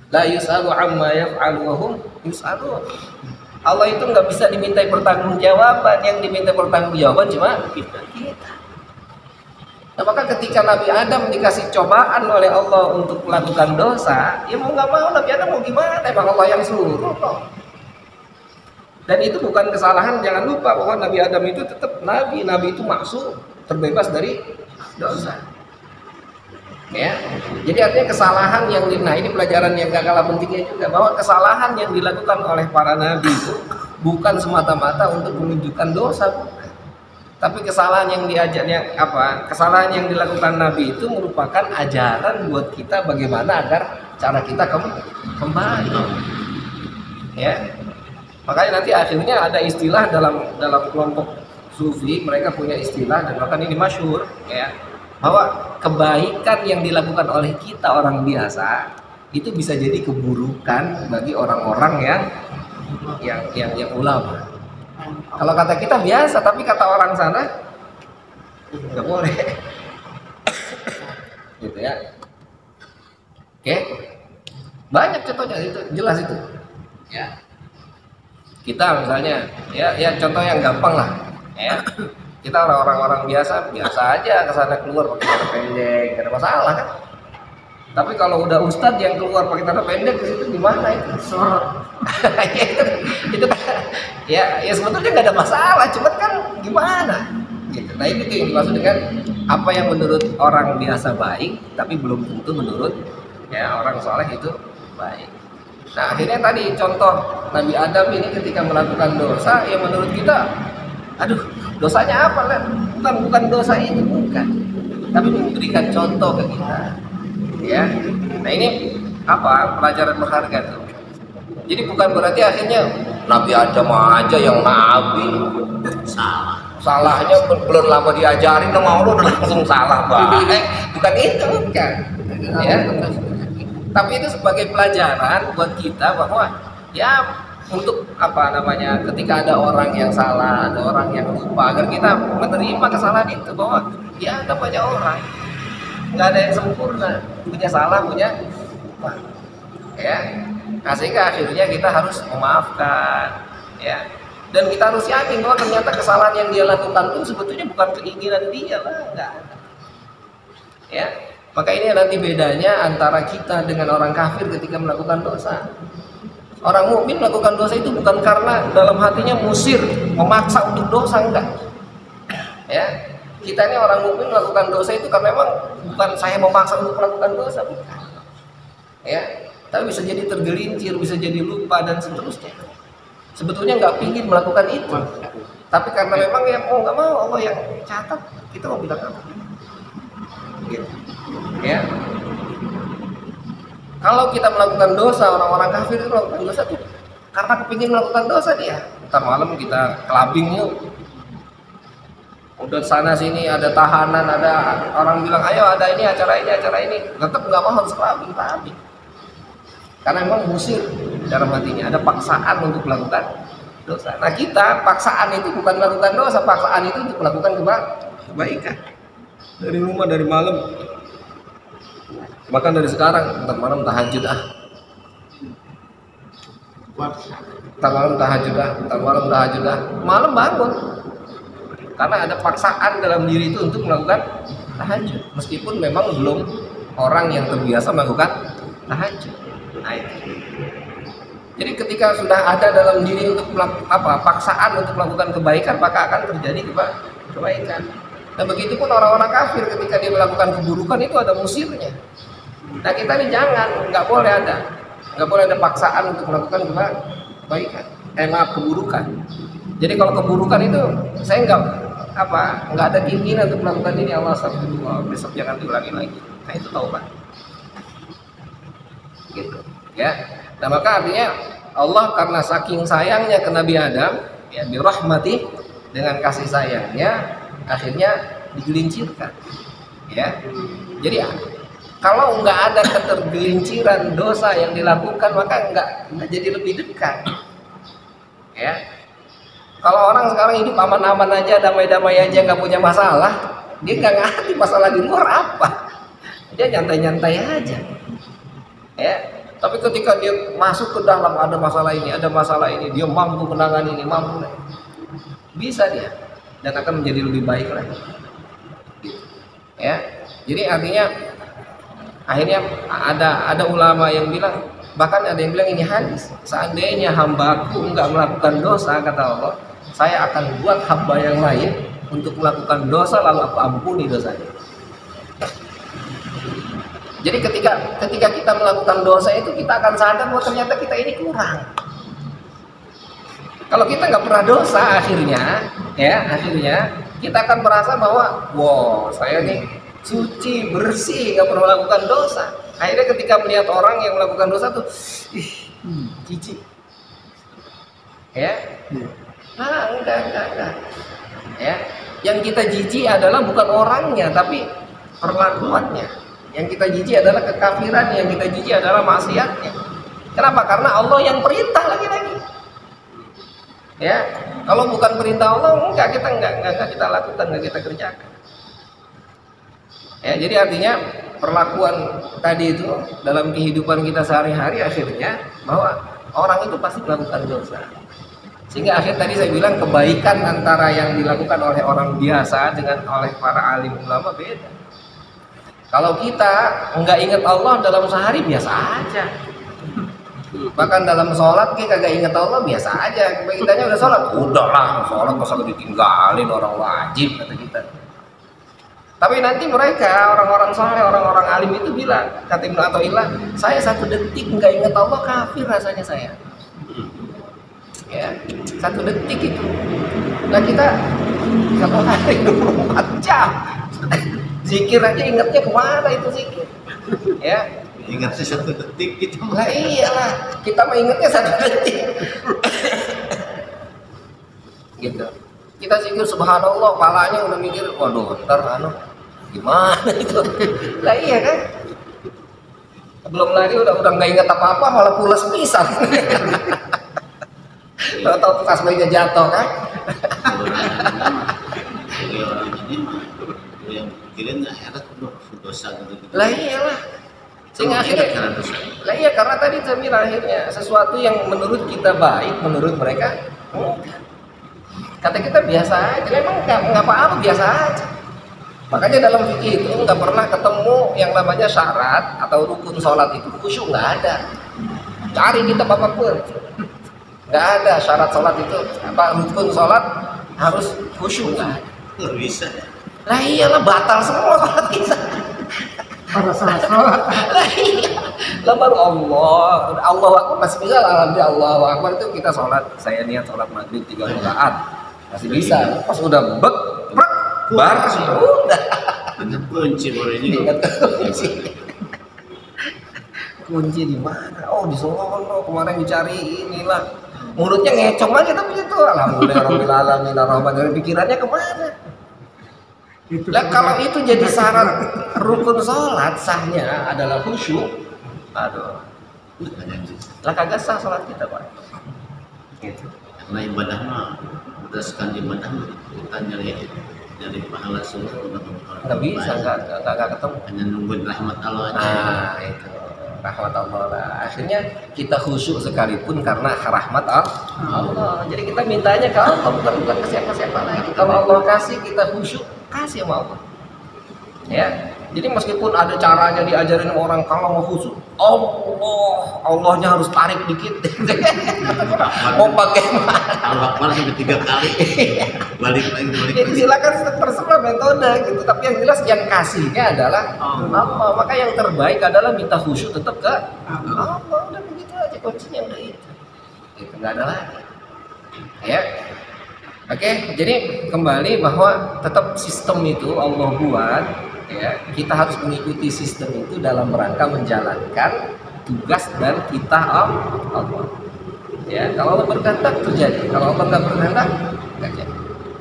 La yus'alu amma yaf'alu wa hum yus'alun. Allah itu nggak bisa dimintai pertanggungjawaban, yang diminta pertanggungjawaban cuma kita. Nah, maka ketika Nabi Adam dikasih cobaan oleh Allah untuk melakukan dosa, ya mau nggak mau Nabi Adam mau gimana? Emang Allah yang suruh kok. Dan itu bukan kesalahan, jangan lupa bahwa Nabi Adam itu tetap Nabi itu maksum, terbebas dari dosa. Ya, jadi artinya kesalahan yang nah ini pelajaran yang gak kalah pentingnya juga, bahwa kesalahan yang dilakukan oleh para nabi itu bukan semata-mata untuk menunjukkan dosa, bukan. Tapi kesalahan yang kesalahan yang dilakukan nabi itu merupakan ajaran buat kita bagaimana agar cara kita kembali. Ya, makanya nanti akhirnya ada istilah dalam kelompok sufi, mereka punya istilah dan bahkan ini masyhur, ya, bahwa kebaikan yang dilakukan oleh kita orang biasa itu bisa jadi keburukan bagi orang-orang yang ulama. Kalau kata kita biasa, tapi kata orang sana nggak boleh. Gitu ya. Oke. Banyak contohnya itu, jelas itu. Ya. Kita misalnya ya contoh yang gampang lah, ya. Kita orang-orang biasa aja kesana keluar pakai celana pendek, gak ada masalah kan. Tapi kalau udah ustadz yang keluar pakai celana pendek, di situ gimana itu? Sorot. itu ya sebetulnya nggak ada masalah, cuman kan gimana? Gitu. Nah itu yang dimaksud dengan apa yang menurut orang biasa baik, tapi belum tentu menurut orang soleh itu baik. Nah akhirnya tadi contoh Nabi Adam ini ketika melakukan dosa, yang menurut kita, aduh, dosanya apa kan? Bukan dosa itu, bukan. Tapi memberikan contoh ke kita. Ya. Nah, ini pelajaran berharga tuh. Jadi bukan berarti akhirnya Nabi Adam aja yang nabi. Salahnya belum lama diajarin sama Allah udah langsung salah, bukan itu, bukan. Ya. Tapi itu sebagai pelajaran buat kita bahwa ya untuk ketika ada orang yang salah, ada orang yang lupa, agar kita menerima kesalahan itu, bahwa ya ada banyak orang, nggak ada yang sempurna, punya salah, punya lupa, ya. Nah, sehingga akhirnya kita harus memaafkan, ya, dan kita harus yakin bahwa ternyata kesalahan yang dia lakukan pun sebetulnya bukan keinginan dia lah, enggak. Ya, maka ini nanti bedanya antara kita dengan orang kafir ketika melakukan dosa. Orang mukmin melakukan dosa itu bukan karena dalam hatinya musir, memaksa untuk dosa, enggak. Ya, kita ini orang mukmin melakukan dosa itu karena memang bukan saya memaksa untuk melakukan dosa, bukan. Ya, tapi bisa jadi tergelincir, bisa jadi lupa dan seterusnya. Sebetulnya nggak pingin melakukan itu, tapi karena memang ya mau nggak mau Allah yang catat, kita mau bilang apa? Gitu. Ya. Kalau kita melakukan dosa, orang-orang kafir itu melakukan dosa tuh karena kepingin melakukan dosa dia. Ntar malam kita clubbing yuk. Udah sana sini ada tahanan, ada orang bilang ayo ada ini acara ini, tetap nggak mau, harus clubbing. Karena memang musir dalam hatinya, ada paksaan untuk melakukan dosa. Nah kita paksaan itu bukan melakukan dosa, paksaan itu untuk melakukan kebaikan. Dari rumah dari malam. Bahkan dari sekarang, ntar malam tahajud malam bangun. Karena ada paksaan dalam diri itu untuk melakukan tahajud, meskipun memang belum orang yang terbiasa melakukan tahajud. Nah itu. Jadi ketika sudah ada dalam diri untuk paksaan untuk melakukan kebaikan, maka akan terjadi kebaikan. Dan begitu pun orang-orang kafir ketika dia melakukan keburukan itu ada musirnya. Nah kita ini nggak boleh ada paksaan untuk melakukan kebaikan, keburukan. Jadi kalau keburukan itu saya nggak ada keinginan untuk melakukan ini, Allah astagfirullah, besok jangan diulangi lagi. Nah itu taubat. Gitu, ya. Nah maka artinya Allah karena saking sayangnya ke Nabi Adam, ya birahmati, dengan kasih sayangnya akhirnya digelincirkan, ya. Jadi kalau nggak ada ketergelinciran dosa yang dilakukan, maka nggak jadi lebih dekat, ya. Kalau orang sekarang hidup aman-aman aja, damai-damai aja, nggak punya masalah, dia nggak ngerti masalah di luar apa, dia nyantai-nyantai aja, ya. Tapi ketika dia masuk ke dalam ada masalah ini, dia mampu menangani ini, bisa dia dan akan menjadi lebih baik lagi. Gitu. Ya, jadi artinya akhirnya ada ulama yang bilang, bahkan ada yang bilang ini hadis, seandainya hambaku enggak melakukan dosa, kata Allah, saya akan buat hamba yang lain untuk melakukan dosa lalu aku ampuni dosanya. Jadi ketika kita melakukan dosa itu, kita akan sadar bahwa ternyata kita ini kurang. Kalau kita nggak pernah dosa, akhirnya kita akan merasa bahwa wow, saya nih suci, bersih, nggak pernah melakukan dosa. Akhirnya ketika melihat orang yang melakukan dosa tuh, jijik. Ya, enggak. Ya, yang kita jijik adalah bukan orangnya, tapi perlakuannya. Yang kita jijik adalah kekafiran, yang kita jijik adalah maksiatnya. Kenapa? Karena Allah yang perintah lagi-lagi. Ya, kalau bukan perintah Allah, enggak kita lakukan, enggak kita kerjakan. Ya, jadi artinya perlakuan tadi itu dalam kehidupan kita sehari-hari akhirnya bahwa orang itu pasti melakukan dosa. Sehingga akhir tadi saya bilang kebaikan antara yang dilakukan oleh orang biasa dengan oleh para alim ulama beda. Kalau kita nggak ingat Allah dalam sehari biasa aja. Bahkan dalam sholat kita kagak ingat Allah biasa aja. Kitanya udah sholat, udahlah sholat masa ditinggalin, orang wajib kata kita. Tapi nanti mereka orang-orang saleh, orang-orang alim itu bilang, kata Ibnu Athaillah, saya 1 detik nggak ingat Allah kafir rasanya saya. Ya, 1 detik itu. Nah kita 1 hari 24 jam. Zikir aja ingatnya kemana itu zikir? Ya, ingatnya 1 detik gitu. Lah iyalah, kita mah ingatnya 1 detik. Gitu. Kita zikir subhanallah, palanya udah mikir, waduh, ntar gimana itu? Lah iya kan? Belum lagi udah nggak ingat apa-apa, malah pulas pisan. Tahu tasbihnya jatuh kan? Orang ini mah yang pikirin akhirat dosa gitu. Lah iyalah. Sehingga akhirnya, lah iya karena tadi saya bilang akhirnya sesuatu yang menurut kita baik, menurut mereka kata kita biasa aja, memang nggak apa-apa, biasa aja. Makanya dalam fikih itu nggak pernah ketemu yang namanya syarat atau rukun sholat itu khusyuk, nggak ada. Cari kita apapun, nggak ada syarat sholat itu rukun sholat harus khusyuk, nggak bisa. Lah iyalah batal semua sholat kita. Pada saat sholat. Lah iya. Lah baru Allah Akbar masih bisa lah, alhamdulillah Allahu Akbar itu kita sholat. Saya niat sholat maghrib 3 rakaat masih bisa. Pas udah brek bar udah. Ingat kunci baru ini. Ingat kunci di mana? Oh di Solo kemarin dicari inilah. Mulutnya ngecong aja tapi itu alhamdulillah rabbil alamin arrahmanirrahim, pikirannya kemana? Lah kalau itu jadi syarat rukun sholat, sahnya adalah khusyuk. Aduh. Lah kagak sah sholat kita, Pak. Gitu. Karena ibadah mah berdasarkan ibadah kita nyari pahala surga Nggak bisa, nggak ketemu. Hanya nungguin rahmat Allah aja. Nah, itu rahmat Allah lah. Akhirnya kita khusyuk sekalipun karena rahmat Allah. Jadi kita mintanya ke Allah, bukan ke siapa-siapa lagi. Kalau Allah kasih, kita khusyuk, kasih sama Allah. Ya. Jadi meskipun ada caranya diajarin orang kalau mau khusyuk, Allahnya harus tarik dikit. Mau bagaimana? Allah Akbar sampai 3 kali. Balik lagi. Jadi silakan terserah metode gitu. Tapi yang jelas yang kasihnya adalah Allah. Maka yang terbaik adalah minta khusyuk tetap ke Allah. Udah begitu aja kuncinya, udah itu. Itu nggak ada lagi. Ya. Oke, jadi kembali bahwa tetap sistem itu Allah buat. Ya, kita harus mengikuti sistem itu dalam rangka menjalankan tugas dan kita Allah. Ya, kalau Allah berkehendak terjadi, kalau Allah nggak berkehendak nggak jadi.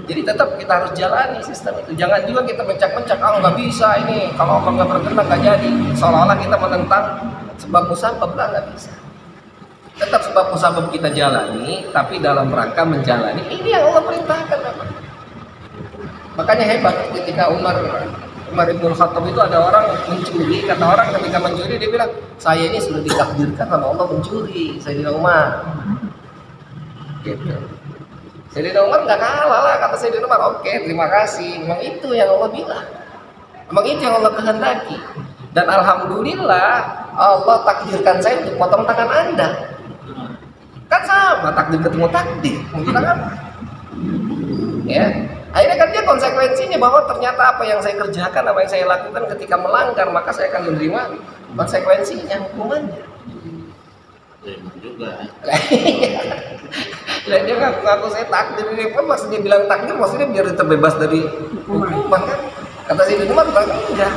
Jadi tetap kita harus jalani sistem itu. Jangan juga kita mencak-mencak, nggak bisa ini. Kalau Allah nggak berkehendak nggak jadi. Seolah-olah kita menentang sebab musabab, nggak bisa. Tetap sebab musabab kita jalani, tapi dalam rangka menjalani ini yang Allah perintahkan. Makanya hebat ketika Umar Umar bin Khattab itu ada orang mencuri, kata orang ketika mencuri dia bilang, saya ini sudah ditakdirkan sama Allah mencuri, Sayyidina Umar. Gitu. Sayyidina Umar nggak kalah lah, kata Sayyidina Umar, oke, terima kasih, memang itu yang Allah bilang, memang itu yang Allah kehendaki. Dan alhamdulillah Allah takdirkan saya untuk potong tangan Anda. Kan sama, takdir ketemu takdir, mau bilang apa? Ya, akhirnya kan dia konsekuensinya bahwa ternyata apa yang saya kerjakan, apa yang saya lakukan ketika melanggar, maka saya akan menerima konsekuensinya, hukumannya. Memang juga. Lah dia ngaku saya takdir, ini pun maksud dia bilang takdir maksudnya biar terbebas dari hukuman kan? Kata si Umar bilang enggak.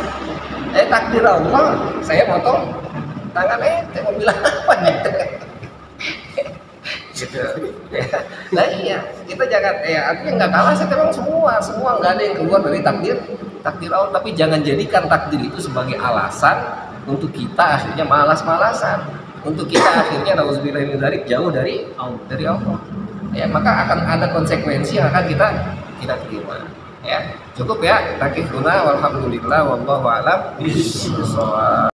Takdir Allah, saya potong tangan saya mau bilang apa gitu. Gitu. Nah iya, kita jangan artinya nggak kalah, saya memang semua nggak ada yang keluar dari takdir Allah, tapi jangan jadikan takdir itu sebagai alasan untuk kita akhirnya malas-malasan, untuk kita akhirnya nauzubillah min dzalik jauh dari Allah. Ya, maka akan ada konsekuensi yang akan kita terima. Ya, cukup ya, takifuna walhamdulillah wallahu a'lam bishawab.